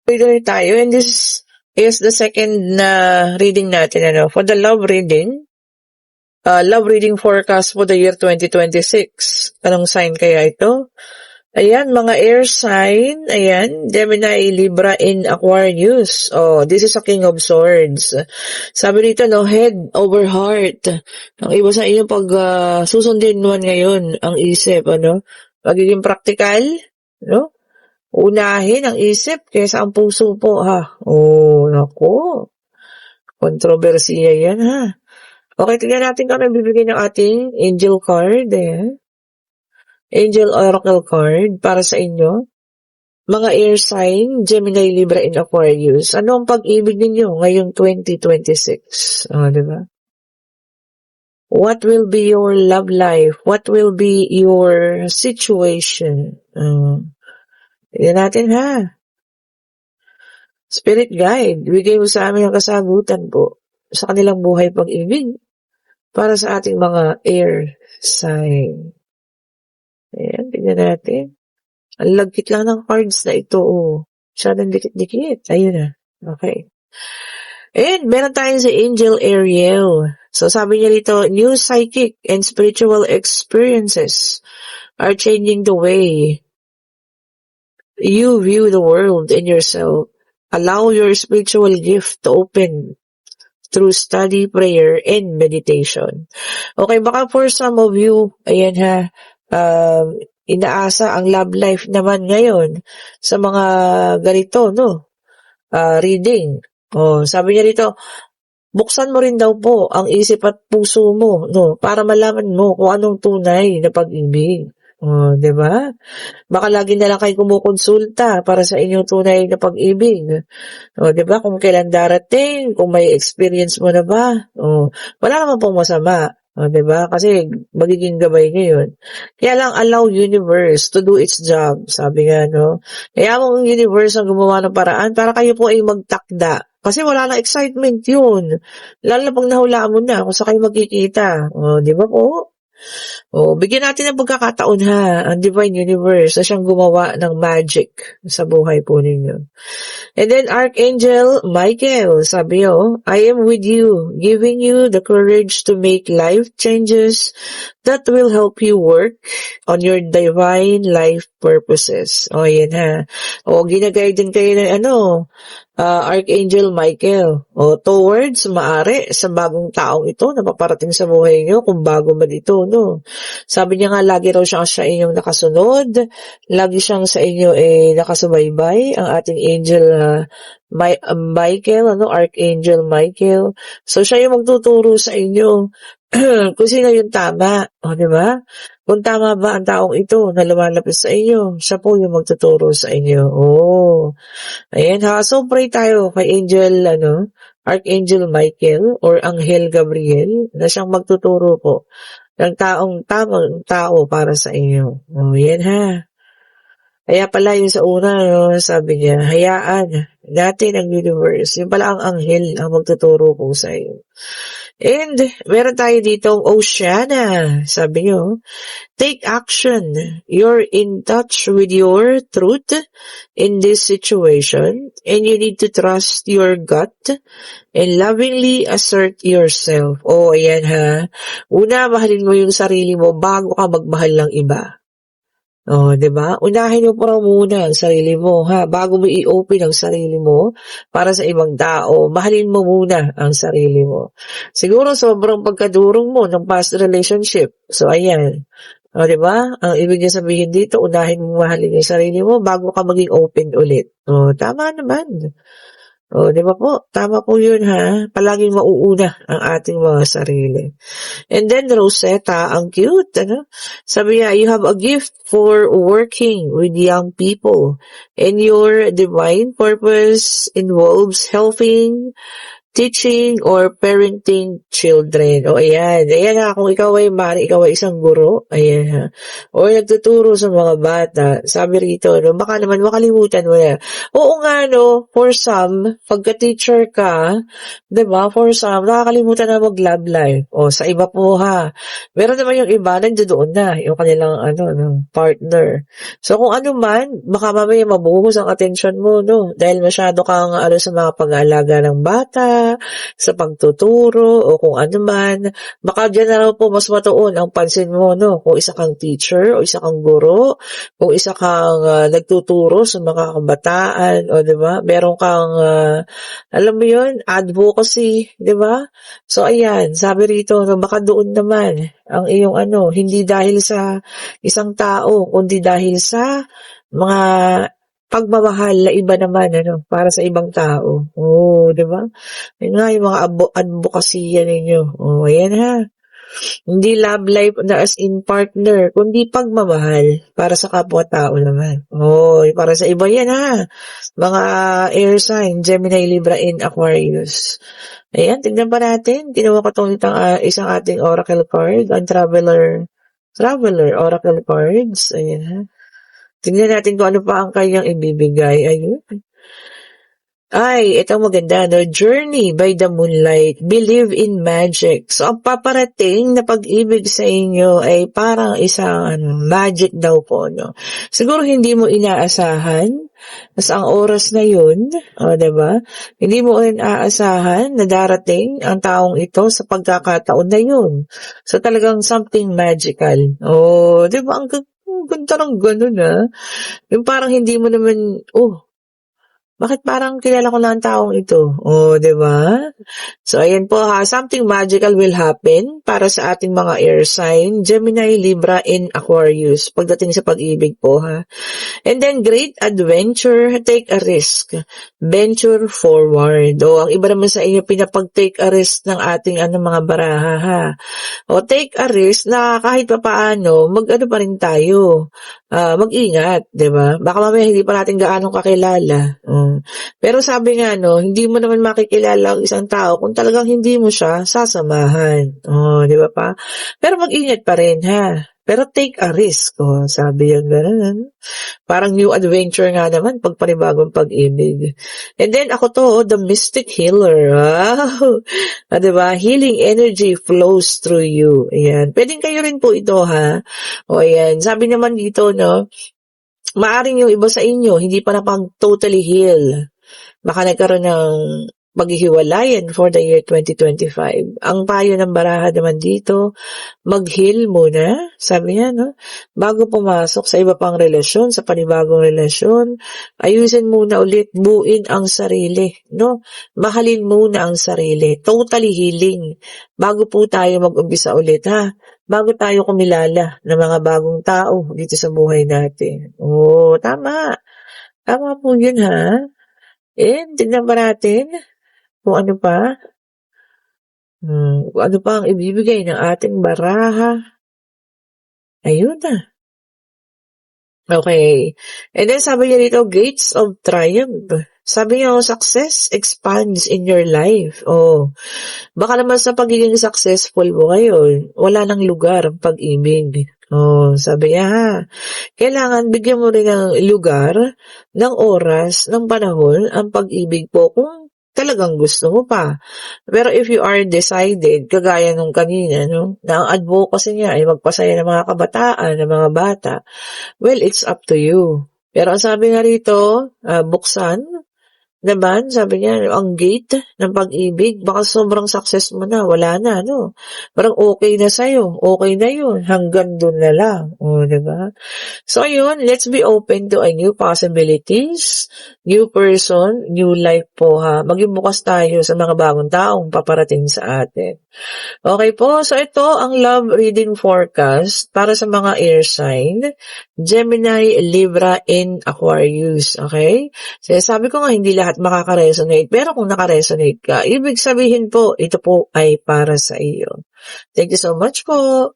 Tuloy tayo, and this is the second na reading natin, for the love reading forecast for the year 2026. Anong sign kaya ito? Ayan, mga air sign, ayan, Gemini, Libra, in Aquarius. Oh, this is a King of Swords. Sabi dito, head over heart. Ang iba sa inyo pag susundin naman ngayon ang isip, magiging practical, no? Unahin ang isip kaysa ang puso po, ha? Oh, naku. Kontrobersiya yan, ha? Okay, tingnan natin kung ano bibigay ng ating angel card. Ayan. Angel Oracle card para sa inyo. Mga air sign, Gemini, Libra, and Aquarius. Ano ang pag-ibig ninyo ngayong 2026? Diba? What will be your love life? What will be your situation? Tignan natin, ha? Spirit guide, bigay mo sa amin ang kasagutan po sa kanilang buhay pag-ibig para sa ating mga air sign. Ayan, tignan natin. Ang lagkit lang ng cards na ito, Masyadong dikit-dikit. Ayun na. Okay. And meron tayong si Angel Ariel. So sabi niya dito, new psychic and spiritual experiences are changing the way you view the world and yourself. Allow your spiritual gift to open through study, prayer, and meditation. Okay, baka for some of you, ayan ha, inaasa ang love life naman ngayon sa mga ganito, reading. Sabi niya dito, buksan mo rin daw po ang isip at puso mo, para malaman mo kung anong tunay na pag-ibig. Diba? Baka lagi na lang kayo kumukonsulta para sa inyong tunay na pag-ibig. Diba? Kung kailan darating, kung may experience mo na ba. Wala naman pong masama. Diba? Kasi magiging gabay ngayon. Kaya lang allow universe to do its job. Sabi nga, Kaya ang universe ang gumawa ng paraan para kayo po ay magtakda. Kasi wala na excitement yun. Lalo na pag nahulaan mo na kung saan kayo magkikita. Diba po? Bigyan natin ng pagkakataon, ha, ang Divine Universe na siyang gumawa ng magic sa buhay po ninyo. And then Archangel Michael, sabi I am with you, giving you the courage to make life changes that will help you work on your divine life purposes. Yan ha. Ginagay din kayo ng Archangel Michael, towards maaari sa bagong taong ito na paparating sa buhay nyo, kung bago man ito, Sabi niya nga, lagi raw siya sa inyong nakasunod, lagi siyang sa inyo nakasubaybay, ang ating angel Michael, Archangel Michael. So, siya yung magtuturo sa inyo kung sino yung tama, di ba? Kung tama ba ang taong ito na lumalapit sa inyo, siya po yung magtuturo sa inyo. Ayan ha. So, pray tayo kay Angel, Archangel Michael or Anghel Gabriel na siyang magtuturo po ng tamang tao para sa inyo. Yan ha. Kaya pala yung sa una, sabi niya, hayaan natin ang universe. Yung pala ang anghel ang magtuturo po sa iyo. And meron tayo ditong Oceana. Sabi niyo, take action. You're in touch with your truth in this situation and you need to trust your gut and lovingly assert yourself. Ayan ha. Una, mahalin mo yung sarili mo bago ka magmahal ng iba. Diba? Unahin mo pa muna ang sarili mo, ha? Bago mo i-open ang sarili mo para sa ibang tao, mahalin mo muna ang sarili mo. Siguro sobrang pagkadurong mo ng past relationship. So, ayan. Diba? Ang ibig niya sabihin dito, unahin mo mahalin yung sarili mo bago ka maging open ulit. Tama naman. Diba po? Tama po yun, ha? Palaging mauuna ang ating mga sarili. And then, Rosetta, ang cute, Sabi niya, you have a gift for working with young people. And your divine purpose involves helping teaching or parenting children. O ayan, ayan ha, kung ikaw ay ikaw ay isang guro, ayan ha, or nagtuturo sa mga bata, sabi rito, no, baka naman makalimutan mo na. Oo nga, no, for some, pagka-teacher ka, 'di ba, for some, nakakalimutan na mag-love life. O, sa iba po ha, meron naman yung iba, nandoon na, yung kanilang, no, partner. So, kung ano man, baka mamaya mabuhos ang atensyon mo, no, dahil masyado kang, sa mga pag-aalaga ng bata, sa pagtuturo, o kung ano man, baka dyan na raw po mas matuon ang pansin mo, no, kung isa kang teacher, o isa kang guro, kung isa kang nagtuturo sa mga kabataan, o 'di ba? Meron kang alam mo 'yun, advocacy, 'di ba? So ayan, sabi rito no, baka doon naman ang iyong hindi dahil sa isang tao, kundi dahil sa mga pagmamahal na iba naman para sa ibang tao. Oh, 'di ba? Yun nga yung mga advokasya ninyo. Oh, ayan ha. Hindi love life na as in partner, kundi pagmamahal para sa kapwa-tao naman. Oh, para sa iba yan ha. Mga air sign, Gemini, Libra, and Aquarius. Ayan, tignan pa natin. Kinuha ko itong isang ating oracle card, ang Traveler Oracle Cards. Ayan ha. Tignan natin kung ano pa ang kanyang ibibigay. Ayun. Ay, ito maganda, no? Journey by the Moonlight. Believe in magic. So, ang paparating na pag-ibig sa inyo ay parang isang magic daw po, no? Siguro hindi mo inaasahan. Mas ang oras na yun, diba? Hindi mo inaasahan na darating ang taong ito sa pagkakataon na yun. So, talagang something magical. Oh, diba? Ang ganda ng ganun, Yung parang hindi mo naman, bakit parang kilala ko na ang taong ito? Oh, 'di ba? So, ayan po ha, something magical will happen para sa ating mga air sign, Gemini, Libra, and Aquarius pagdating sa pag-ibig po ha. And then, great adventure, take a risk, venture forward. O, ang iba naman sa inyo, pinapag-take a risk ng ating mga baraha ha. O, take a risk na kahit pa paano, pa rin tayo. Mag-ingat, 'di ba? Baka mamaya hindi pa natin gaano kakilala. Pero sabi nga hindi mo naman makikilala ang isang tao kung talagang hindi mo siya sasamahan. 'Di ba pa? Pero mag-ingat pa rin ha. Pero take a risk. Sabi yan gano'n. Parang new adventure nga naman pag panibagong pag-ibig. And then ako to, the mystic healer. Wow! 'Di ba? Healing energy flows through you. Ayan. Pwedeng kayo rin po ito ha. O ayan. Sabi naman dito, maaring yung iba sa inyo, hindi pa totally heal. Baka nagkaroon ng maghihiwalayan for the year 2025. Ang payo ng baraha naman dito, mag-heal muna, sabi niya, bago pumasok sa iba pang relasyon, sa panibagong relasyon, ayusin muna ulit, buuin ang sarili, Mahalin muna ang sarili, totally healing, bago po tayo mag-umpisa ulit, ha? Bago tayo kumilala ng mga bagong tao dito sa buhay natin. Oh, tama. Tama po yun, ha? And tignan pa natin kung ano pa. Kung ano pa ang ibibigay ng ating baraha. Ayun na. Okay. And then sabi niya dito, gates of triumph. Sabi niya, success expands in your life. Baka naman sa pagiging successful mo ngayon, wala nang lugar ang pag-ibig. Sabi niya kailangan bigyan mo rin ng lugar, ng oras, ng panahon, ang pag-ibig po kung talagang gusto mo pa. Pero if you are decided, kagaya nung kanina, na ang advocacy niya ay magpasaya ng mga kabataan, ng mga bata, well, it's up to you. Pero ang sabi nga rito, buksan, naman, sabi niya, ang gate ng pag-ibig, baka sobrang success mo na, wala na, Parang okay na sa'yo, okay na yun, hanggang dun na lang, diba? So, ayun, let's be open to a new possibilities, new person, new life po, ha? Maging bukas tayo sa mga bagong taong paparating sa atin. Okay po, so ito ang love reading forecast para sa mga air sign, Gemini, Libra, and Aquarius, okay? So, sabi ko nga hindi lahat makaka-resonate, pero kung naka-resonate ka, ibig sabihin po, ito po ay para sa iyo. Thank you so much po.